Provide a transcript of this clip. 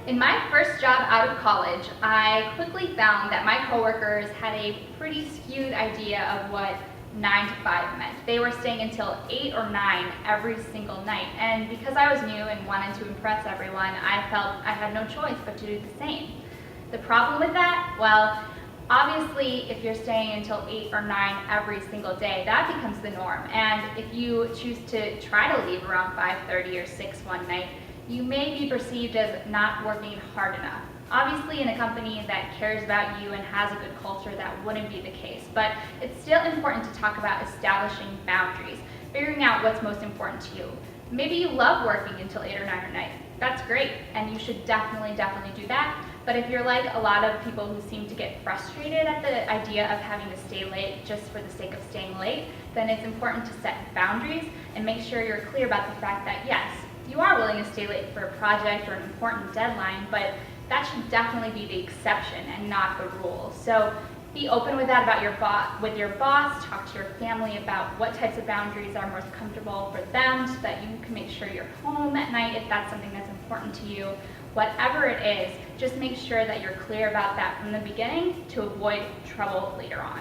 In my first job out of college, I quickly found that my coworkers had a pretty skewed idea of what 9 to 5 meant. They were staying until 8 or 9 every single night, and because I was new and wanted to impress everyone, I felt I had no choice but to do the same. The problem with that? Well, obviously, if you're staying until 8 or 9 every single day, that becomes the norm, and if you choose to try to leave around 5:30 or 6 one night, you may be perceived as not working hard enough. Obviously, in a company that cares about you and has a good culture, that wouldn't be the case, but it's still important to talk about establishing boundaries, figuring out what's most important to you. Maybe you love working until 8 or 9 at night. That's great, and you should definitely do that. But if you're like a lot of people who seem to get frustrated at the idea of having to stay late just for the sake of staying late, then it's important to set boundaries and make sure you're clear about the fact that yes, you are willing to stay late for a project or an important deadline, but that should definitely be the exception and not the rule. So be open with that about with your boss, talk to your family about what types of boundaries are most comfortable for them so that you can make sure you're home at night if that's something that's important to you. Whatever it is, just make sure that you're clear about that from the beginning to avoid trouble later on.